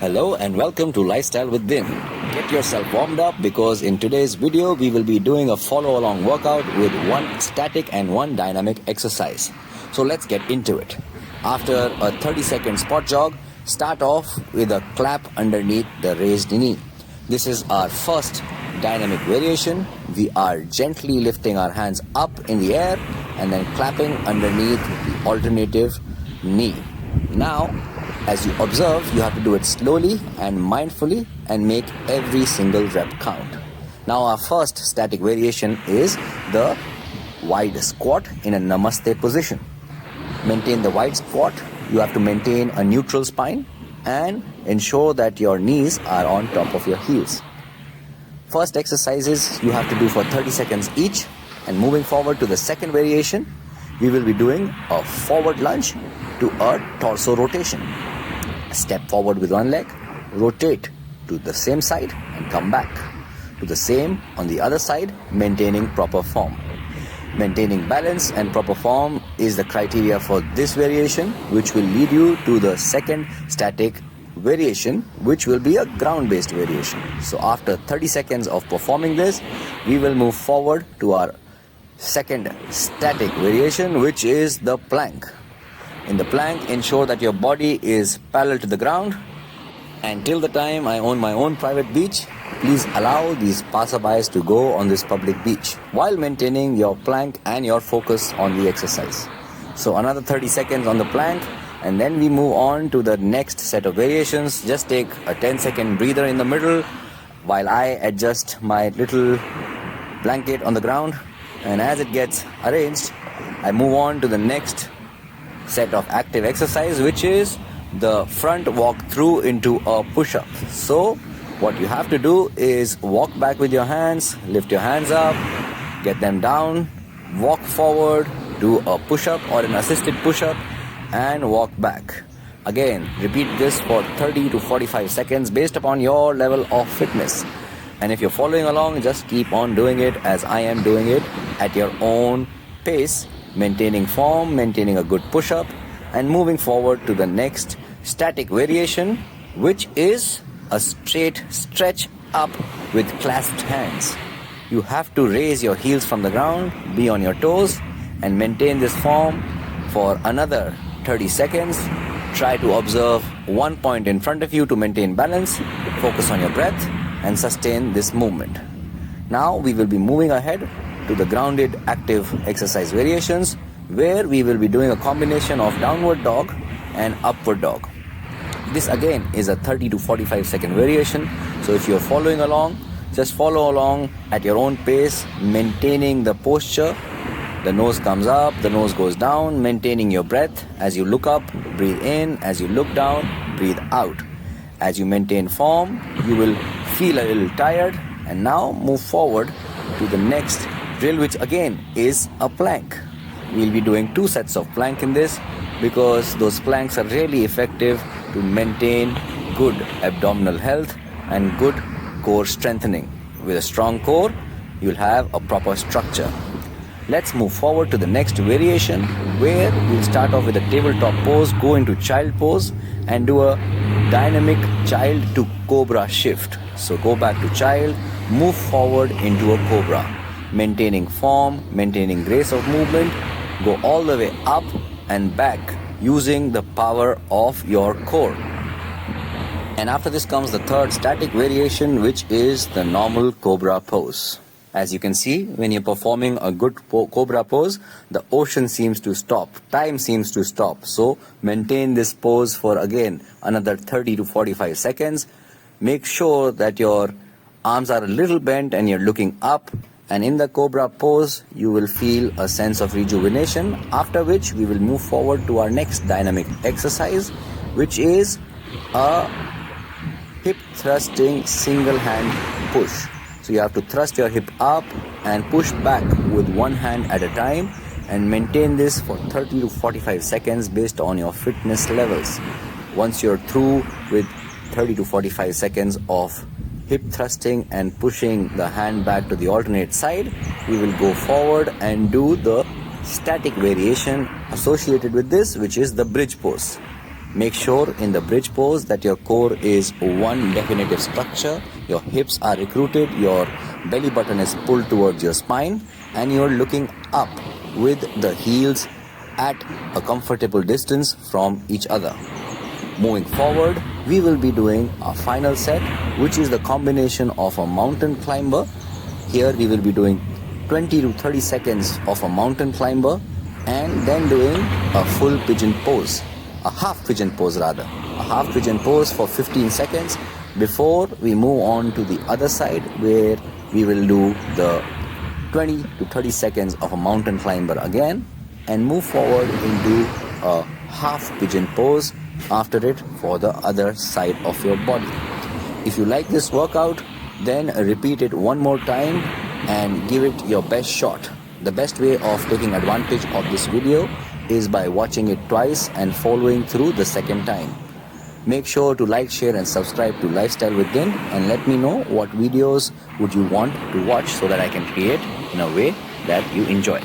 Hello and welcome to Lifestyle with Din. Get yourself warmed up because in today's video we will be doing a follow along workout with one static and one dynamic exercise. So let's get into it. After a 30-second spot jog, start off with a clap underneath the raised knee. This is our first dynamic variation. We are gently lifting our hands up in the air and then clapping underneath the alternative knee. Now, as you observe, you have to do it slowly and mindfully and make every single rep count. Now our first static variation is the wide squat in a namaste position. Maintain the wide squat. You have to maintain a neutral spine and ensure that your knees are on top of your heels. First exercises you have to do for 30 seconds each, and moving forward to the second variation, we will be doing a forward lunge to a torso rotation. Step forward with one leg, rotate to the same side and come back. Do the same on the other side, maintaining proper form. Maintaining balance and proper form is the criteria for this variation, which will lead you to the second static variation, which will be a ground-based variation. So after 30 seconds of performing this, we will move forward to our second static variation, which is the plank. In the plank, ensure that your body is parallel to the ground, and till the time I own my own private beach, please allow these passerbys to go on this public beach while maintaining your plank and your focus on the exercise. So another 30 seconds on the plank, and then we move on to the next set of variations. Just take a 10-second breather in the middle while I adjust my little blanket on the ground, and as it gets arranged, I move on to the next set of active exercise, which is the front walk through into a push-up. So what you have to do is walk back with your hands, lift your hands up, get them down, walk forward, do a push-up or an assisted push-up, and walk back. Again, repeat this for 30 to 45 seconds based upon your level of fitness. And if you're following along, just keep on doing it as I am doing it at your own pace, maintaining form, maintaining a good push-up, and moving forward to the next static variation, which is a straight stretch up with clasped hands. You have to raise your heels from the ground, be on your toes, and maintain this form for another 30 seconds. Try to observe one point in front of you to maintain balance, focus on your breath, and sustain this movement. Now we will be moving ahead to the grounded active exercise variations, where we will be doing a combination of downward dog and upward dog. This again is a 30 to 45 second variation. So if you're following along, just follow along at your own pace, maintaining the posture. The nose comes up, the nose goes down, maintaining your breath. As you look up, breathe in. As you look down, breathe out. As you maintain form, you will feel a little tired. And now move forward to the next drill, which again is a plank. We'll be doing 2 sets of plank in this because those planks are really effective to maintain good abdominal health and good core strengthening. With a strong core, you'll have a proper structure. Let's move forward to the next variation, where we'll start off with a tabletop pose, go into child pose, and do a dynamic child to cobra shift. So go back to child, move forward into a cobra, maintaining form, maintaining grace of movement. Go all the way up and back using the power of your core. And after this comes the third static variation, which is the normal cobra pose. As you can see, when you're performing a good cobra pose, the ocean seems to stop, time seems to stop. So maintain this pose for again another 30 to 45 seconds. Make sure that your arms are a little bent and you're looking up. And in the cobra pose, you will feel a sense of rejuvenation, after which we will move forward to our next dynamic exercise, which is a hip thrusting single hand push. So you have to thrust your hip up and push back with one hand at a time, and maintain this for 30 to 45 seconds based on your fitness levels. Once you're through with 30 to 45 seconds of hip thrusting and pushing the hand back to the alternate side, we will go forward and do the static variation associated with this, which is the bridge pose. Make sure in the bridge pose that your core is one definitive structure, your hips are recruited, your belly button is pulled towards your spine, and you're looking up with the heels at a comfortable distance from each other. Moving forward, we will be doing our final set, which is the combination of a mountain climber. Here we will be doing 20 to 30 seconds of a mountain climber and then doing a full pigeon pose, a half pigeon pose rather, a half pigeon pose for 15 seconds before we move on to the other side where we will do the 20 to 30 seconds of a mountain climber again and move forward into a half pigeon pose after it for the other side of your body. If you like this workout, then repeat it one more time and give it your best shot. The best way of taking advantage of this video is by watching it twice and following through the second time. Make sure to like, share and subscribe to Lifestyle with Din and let me know what videos would you want to watch so that I can create in a way that you enjoy.